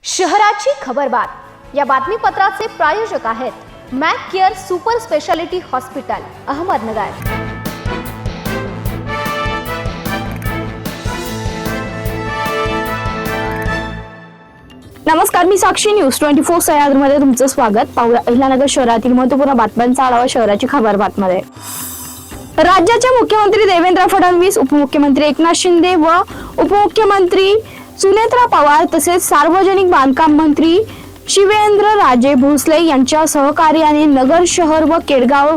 शहराची खबरबात या बातमीपत्राचे प्रायोजक आहेत Mac care super speciality hospital Ahmednagar. नमस्कार, मी साक्षी न्यूज 24 सह्याद्रीमध्ये तुमचं स्वागत। पाहूया अहिल्यानगर शहरातील महत्त्वपूर्ण बातम्यांचा आढावा शहराची खबरबातमध्ये। राज्याचे मुख्यमंत्री देवेंद्र फडणवीस, उपमुख्यमंत्री एकनाथ शिंदे व उपमुख्यमंत्री सुनेत्रा पवार तसेच सार्वजनिक बांधकाम मंत्री शिवेंद्रराजे भोसले यांच्या सहकार्याने नगर शहर व केडगाव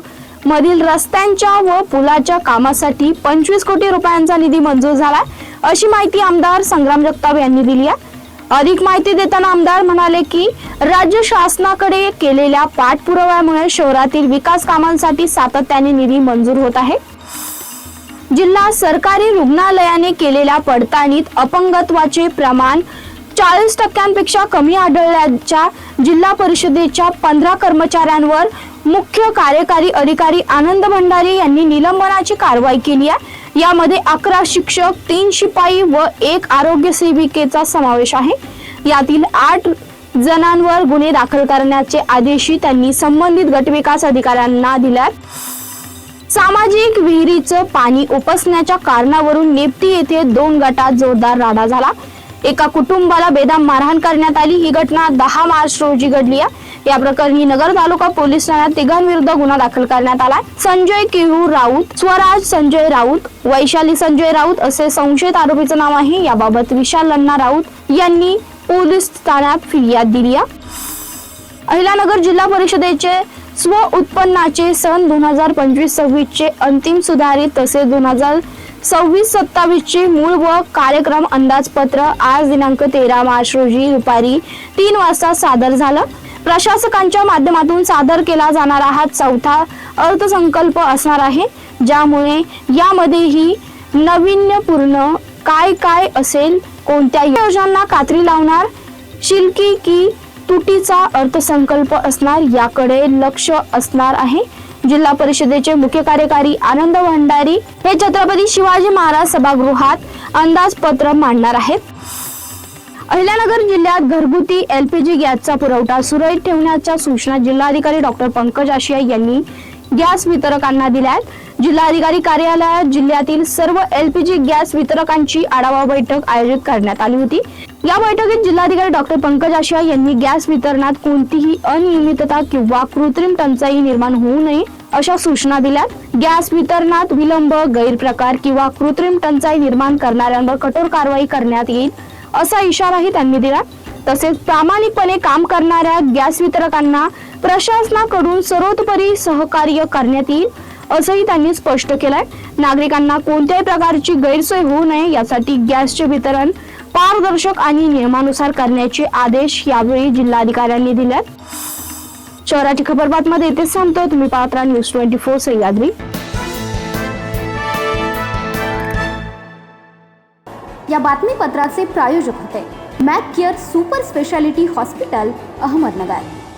मधील रस्त्यांच्या व पुलाच्या कामासाठी 25 कोटी रुपयांचा निधी मंजूर झाला, अशी माहिती आमदार संग्राम जगताप यांनी दिली आहे। अधिक माहिती देताना आमदार म्हणाले की राज्य शासनाकडे केलेल्या पाठपुराव्यामुळे शहरातील विकास कामांसाठी सातत्याने निधी मंजूर होत आहे। जिल्हा सरकारी रुग्णालयाने केलेल्या पडताळणीत अपंगत्वाचे प्रमाण 40% कमी आढळल्याच्या जिल्हा परिषदेच्या 15 कर्मचाऱ्यांवर मुख्य कार्यकारी अधिकारी आनंद भंडारी यांनी निलंबनाची कारवाई केली आहे। यामध्ये 11 शिक्षक, 3 शिपाई व 1 आरोग्य सेविकेचा समावेश आहे। यातील 8 जणांवर गुन्हे दाखल करण्याचे आदेशही त्यांनी संबंधित गटविकास अधिकाऱ्यांना दिल्यात। सामाजिक विहिरीचं पाणी उपसण्याच्या कारणावरून नेप्ती येथे 2 गटात जोरदार राडा झाला। एका कुटुंबाला बेदम मारहाण करण्यात आली। ही घटना 10 मार्च रोजी घडली आहे। या प्रकरणी नगर तालुका पोलीस ठाण्यात तिघांविरुद्ध गुन्हा दाखल करण्यात आला। संजय केळू राऊत, स्वराज संजय राऊत, वैशाली संजय राऊत असे संशयित आरोपीचं नाव आहे। याबाबत विशाल लन्ना राऊत यांनी पोलीस ठाण्यात फिर्याद दिली आहे। अहिल्यानगर जिल्हा परिषदेचे स्व उत्पन्नाचे सन 2025-26 चे अंतिम सुधारित तसेच 2026-27 चे मूळ व कार्यक्रम अंदाजपत्र आज दिनांक 13 मार्च रोजी दुपारी 3 वाजता सादर झालं। प्रशासकांच्या माध्यमातून सादर केला जाणारा हा 4था अर्थसंकल्प असणार आहे, ज्यामुळे यामध्येही नाविन्यपूर्ण काय असेल, कोणत्या योजनांना कात्री लावणार, शिल्की की तुटीचा अर्थसंकल्प असणार याकडे लक्ष असणार आहे। जिल्हा परिषदेचे मुख्य कार्यकारी आनंद भंडारी हे छत्रपती शिवाजी महाराज सभागृहात अंदाजपत्र मांडणार आहेत। अहिल्यानगर जिल्ह्यात घरगुती LPG गॅसचा पुरवठा सुरळीत ठेवण्याच्या सूचना जिल्हाधिकारी डॉक्टर पंकज आशिया यांनी गॅस वितरकांना दिल्या आहेत। जिल्हाधिकारी कार्यालयात जिल्ह्यातील सर्व LPG गॅस वितरकांची आढावा बैठक आयोजित करण्यात आली होती। या बैठकीत जिल्हाधिकारी डॉक्टर पंकज आशिया यांनी गॅस वितरणात कोणतीही अनियमितता किंवा कृत्रिम टंचाई निर्माण होऊ नये अशा सूचना दिल्यात। गॅस वितरणात विलंब, गैरप्रकार किंवा कृत्रिम टंचाई निर्माण करणाऱ्यांवर कठोर कारवाई करण्यात येईल असा इशाराही त्यांनी दिला। तसेच प्रामाणिकपणे काम करणाऱ्या गॅस वितरकांना प्रशासनाकडून सर्वतोपरी सहकार्य करण्यात येईल असंही त्यांनी स्पष्ट केलंय। नागरिकांना कोणत्याही प्रकारची गैरसोय होऊ नये यासाठी गॅसचे वितरण पारदर्शक आणि नियमानुसार करण्याचे आदेश यावेळी जिल्हाधिकाऱ्यांनी दिलेत। शहराची खबरबातमध्ये इथेच थांबतो। तुम्ही पाहत राहा न्यूज 24 सह्याद्री। या बातमीपत्राचे प्रायोजक होते Mac care super speciality hospital Ahmednagar.